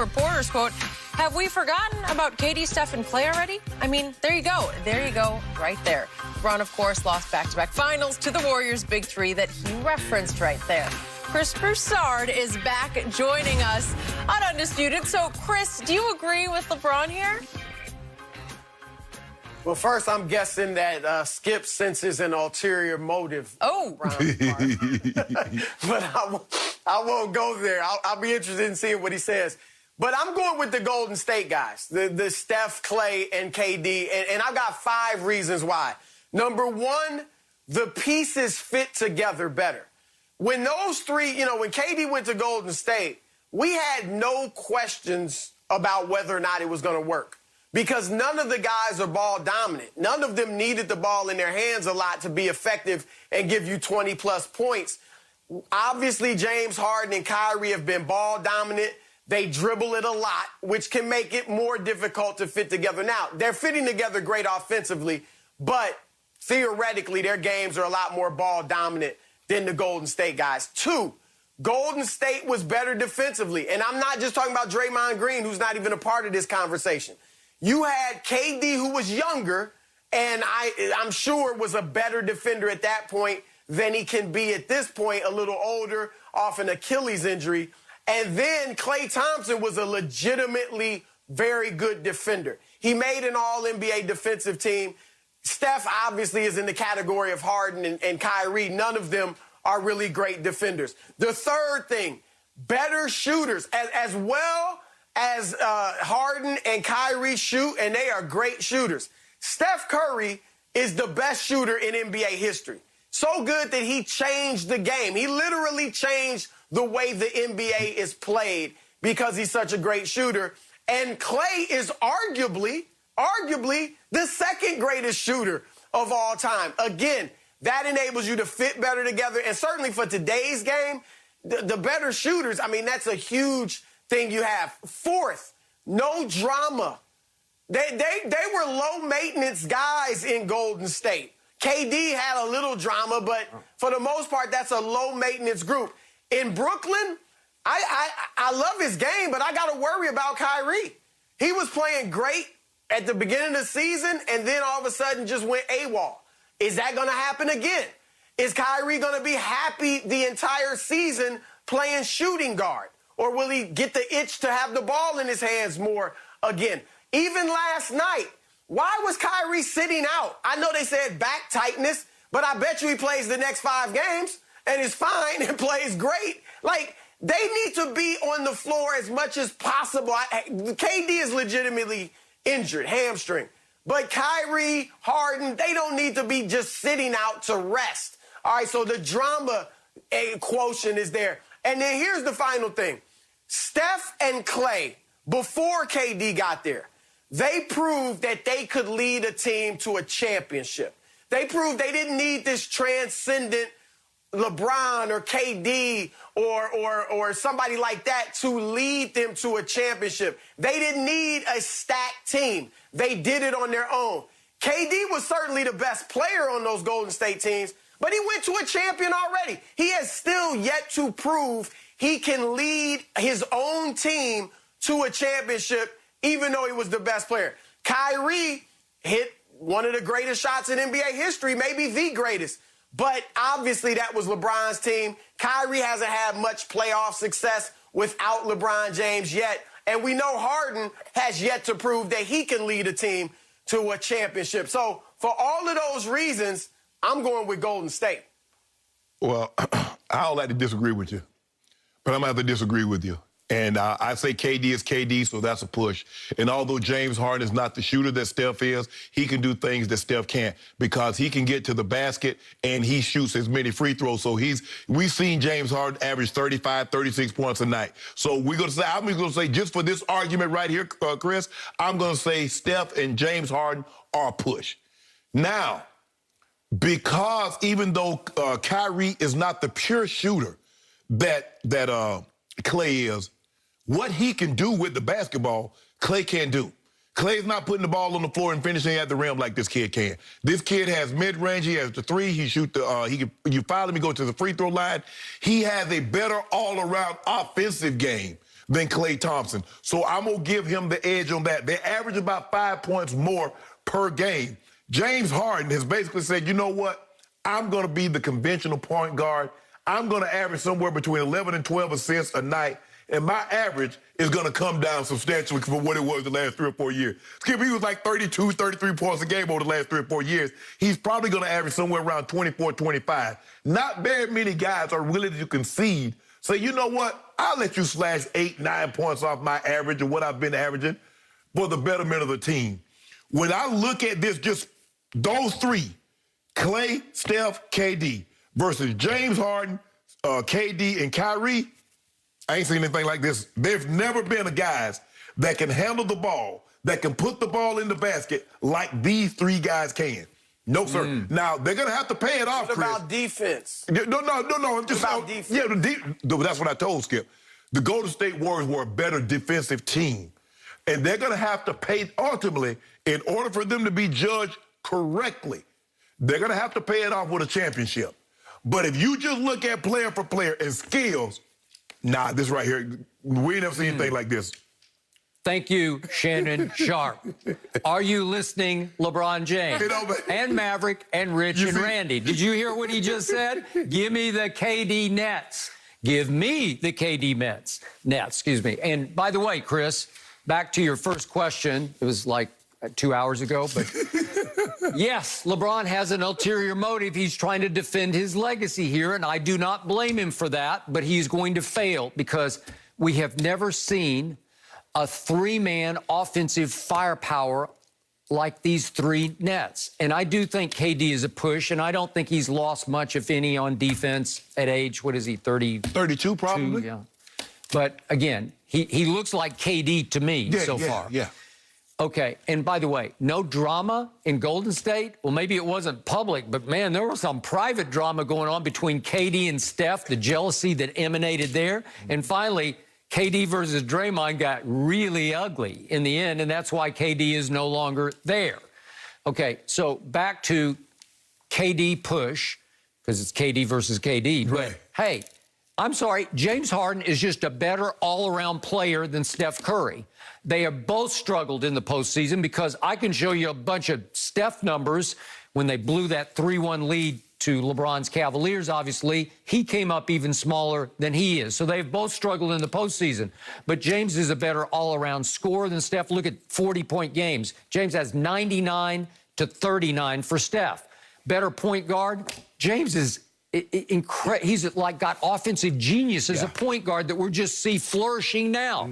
reporters, quote, "Have we forgotten about KD, Steph, and Clay already?" I mean, there you go. There you go, right there. LeBron, of course, lost back-to-back finals to the Warriors' big three that he referenced right there. Chris Broussard is back joining us on Undisputed. So, Chris, do you agree with LeBron here? Well, first, I'm guessing that Skip senses an ulterior motive. Oh. But I won't go there. I'll be interested in seeing what he says. But I'm going with the Golden State guys, the Steph, Clay, and KD. And I've got 5 reasons why. Number 1, the pieces fit together better. When those 3, when KD went to Golden State, we had no questions about whether or not it was going to work. Because none of the guys are ball dominant. None of them needed the ball in their hands a lot to be effective and give you 20-plus points. Obviously, James Harden and Kyrie have been ball dominant. They dribble it a lot, which can make it more difficult to fit together. Now, they're fitting together great offensively, but theoretically, their games are a lot more ball dominant than the Golden State guys. 2, Golden State was better defensively. And I'm not just talking about Draymond Green, who's not even a part of this conversation. You had KD, who was younger, and I'm sure was a better defender at that point than he can be at this point, a little older, off an Achilles injury. And then Klay Thompson was a legitimately very good defender. He made an all-NBA defensive team. Steph obviously is in the category of Harden and Kyrie. None of them are really great defenders. The third thing, better shooters. As well as Harden and Kyrie shoot, and they are great shooters. Steph Curry is the best shooter in NBA history. So good that he changed the game. He literally changed the way the NBA is played because he's such a great shooter. And Clay is arguably the second greatest shooter of all time. Again, that enables you to fit better together. And certainly for today's game, the better shooters, I mean, that's a huge thing you have. 4th, no drama. They were low-maintenance guys in Golden State. KD had a little drama, but for the most part, that's a low-maintenance group. In Brooklyn, I love his game, but I got to worry about Kyrie. He was playing great at the beginning of the season, and then all of a sudden just went AWOL. Is that going to happen again? Is Kyrie going to be happy the entire season playing shooting guard? Or will he get the itch to have the ball in his hands more again? Even last night, why was Kyrie sitting out? I know they said back tightness, but I bet you he plays the next 5 games and is fine and plays great. Like, they need to be on the floor as much as possible. KD is legitimately injured, hamstring. But Kyrie, Harden, they don't need to be just sitting out to rest. All right, so the drama quotient is there. And then here's the final thing. Steph and Clay, before KD got there, they proved that they could lead a team to a championship. They proved they didn't need this transcendent LeBron or KD or somebody like that to lead them to a championship. They didn't need a stacked team. They did it on their own. KD was certainly the best player on those Golden State teams, but he went to a champion already. He has still yet to prove he can lead his own team to a championship, even though he was the best player. Kyrie hit one of the greatest shots in NBA history, maybe the greatest. But obviously that was LeBron's team. Kyrie hasn't had much playoff success without LeBron James yet. And we know Harden has yet to prove that he can lead a team to a championship. So for all of those reasons, I'm going with Golden State. Well, I don't like to disagree with you, but I'm going to have to disagree with you. And I say KD is KD, so that's a push. And although James Harden is not the shooter that Steph is, he can do things that Steph can't because he can get to the basket and he shoots as many free throws. So we've seen James Harden average 35, 36 points a night. So I'm going to say, just for this argument right here, Chris, I'm going to say Steph and James Harden are a push. Now, because even though Kyrie is not the pure shooter that Clay is, what he can do with the basketball, Clay can't do. Clay's not putting the ball on the floor and finishing at the rim like this kid can. This kid has mid-range. He has the 3. He shoot the. You follow him. He go to the free throw line. He has a better all-around offensive game. than Klay Thompson. So I'm going to give him the edge on that. They average about 5 points more per game. James Harden has basically said, you know what? I'm going to be the conventional point guard. I'm going to average somewhere between 11 and 12 assists a night, and my average is going to come down substantially from what it was the last 3 or 4 years. Skip, he was like 32, 33 points a game over the last 3 or 4 years. He's probably going to average somewhere around 24, 25. Not very many guys are willing to concede. Say, you know what? I'll let you slash 8, 9 points off my average and what I've been averaging for the betterment of the team. When I look at this, just those three, Klay, Steph, KD, versus James Harden, KD, and Kyrie, I ain't seen anything like this. There's never been a guys that can handle the ball, that can put the ball in the basket like these three guys can. No, sir. Now, they're going to have to pay it off, What Chris. about defense? No. I'm just about defense? Yeah, that's what I told Skip. The Golden State Warriors were a better defensive team. And they're going to have to pay, ultimately, in order for them to be judged correctly, they're going to have to pay it off with a championship. But if you just look at player for player and skills, nah, this right here, we ain't never seen anything like this. Thank you, Shannon Sharp. Are you listening, LeBron James? And Maverick and Rich and Randy. Did you hear what he just said? Give me the KD Nets. Give me the KD Nets. Excuse me. And by the way, Chris, back to your first question. It was like 2 hours ago, but yes, LeBron has an ulterior motive. He's trying to defend his legacy here, and I do not blame him for that, but he's going to fail because we have never seen a three-man offensive firepower like these three Nets. And I do think KD is a push, and I don't think he's lost much, if any, on defense at age, what is he, 30? 32, probably. Yeah. But, again, he looks like KD to me so far. Yeah. Okay, and by the way, no drama in Golden State? Well, maybe it wasn't public, but, man, there was some private drama going on between KD and Steph, the jealousy that emanated there. And finally, KD versus Draymond got really ugly in the end, and that's why KD is no longer there. Okay, so back to KD push, because it's KD versus KD. Right. But, hey, I'm sorry, James Harden is just a better all-around player than Steph Curry. They have both struggled in the postseason because I can show you a bunch of Steph numbers when they blew that 3-1 lead to LeBron's Cavaliers, obviously. He came up even smaller than he is. So they've both struggled in the postseason. But James is a better all-around scorer than Steph. Look at 40-point games. James has 99 to 39 for Steph. Better point guard. James is incredible. He's like got offensive genius as a point guard that we're just see flourishing now.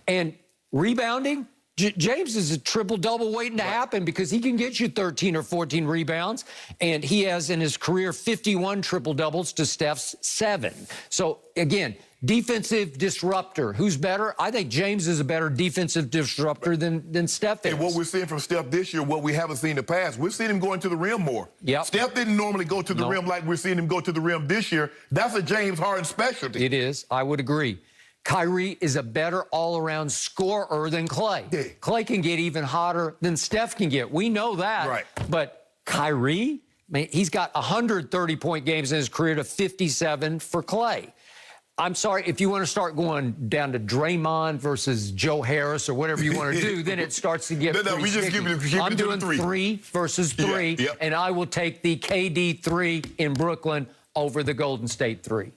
And rebounding, James is a triple-double waiting to happen because he can get you 13 or 14 rebounds, and he has in his career 51 triple-doubles to Steph's 7. So, again, defensive disruptor. Who's better? I think James is a better defensive disruptor than Steph is. And what we're seeing from Steph this year, what we haven't seen in the past, we've seen him going to the rim more. Yep. Steph didn't normally go to the rim like we're seeing him go to the rim this year. That's a James Harden specialty. It is. I would agree. Kyrie is a better all-around scorer than Klay. Yeah. Klay can get even hotter than Steph can get. We know that. Right. But Kyrie, man, he's got 130-point games in his career to 57 for Klay. I'm sorry, if you want to start going down to Draymond versus Joe Harris or whatever you want to do, then it starts to get No, we just give it I'm doing to the 3 versus 3, and I will take the KD 3 in Brooklyn over the Golden State 3.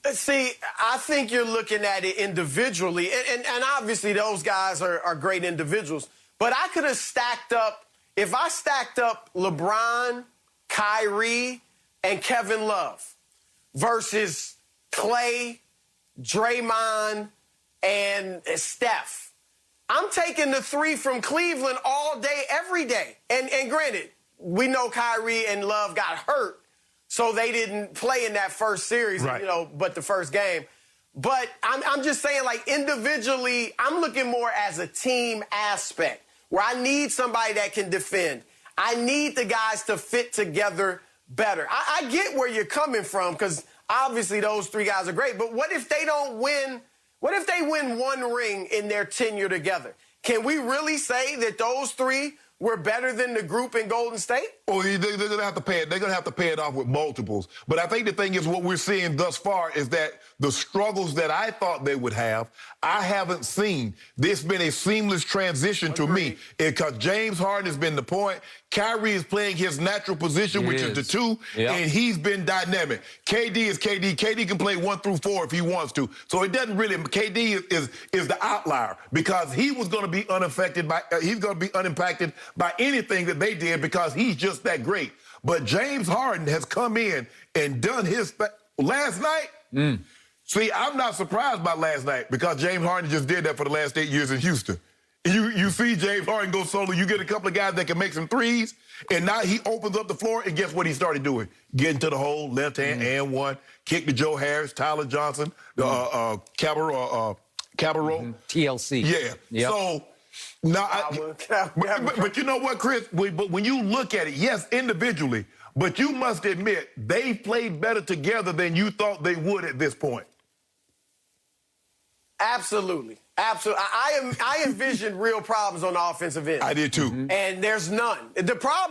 See, I think you're looking at it individually, and obviously those guys are great individuals, but I could have stacked up, if I stacked up LeBron, Kyrie, and Kevin Love versus Klay, Draymond, and Steph, I'm taking the 3 from Cleveland all day, every day. And granted, we know Kyrie and Love got hurt, so they didn't play in that first series, but the first game. But I'm just saying, like, individually, I'm looking more as a team aspect, where I need somebody that can defend. I need the guys to fit together better. I get where you're coming from, because obviously those 3 guys are great, but what if they don't win? What if they win 1 ring in their tenure together? Can we really say that those 3 we're better than the group in Golden State? Oh, they're going to have to pay it. They're going to have to pay it off with multiples. But I think the thing is, what we're seeing thus far is that the struggles that I thought they would have, I haven't seen. This has been a seamless transition to me because James Harden has been the point. Kyrie is playing his natural position, which is the 2, and he's been dynamic. KD is KD. KD can play 1 through 4 if he wants to. So it doesn't really. KD is the outlier because he was going to be unaffected by. He's going to be unimpacted by anything that they did because he's just that great. But James Harden has come in and done his last night. See, I'm not surprised by last night because James Harden just did that for the last 8 years in Houston. You see James Harden go solo. You get a couple of guys that can make some threes, and now he opens up the floor, and guess what he started doing? Getting to the hole, left hand and one, kick to Joe Harris, Tyler Johnson, Cabarro. TLC. Yeah. Yep. So now, but you know what, Chris? But when you look at it, yes, individually, but you must admit they played better together than you thought they would at this point. Absolutely. Absolutely. I envisioned real problems on the offensive end. I did too. And there's none. The problem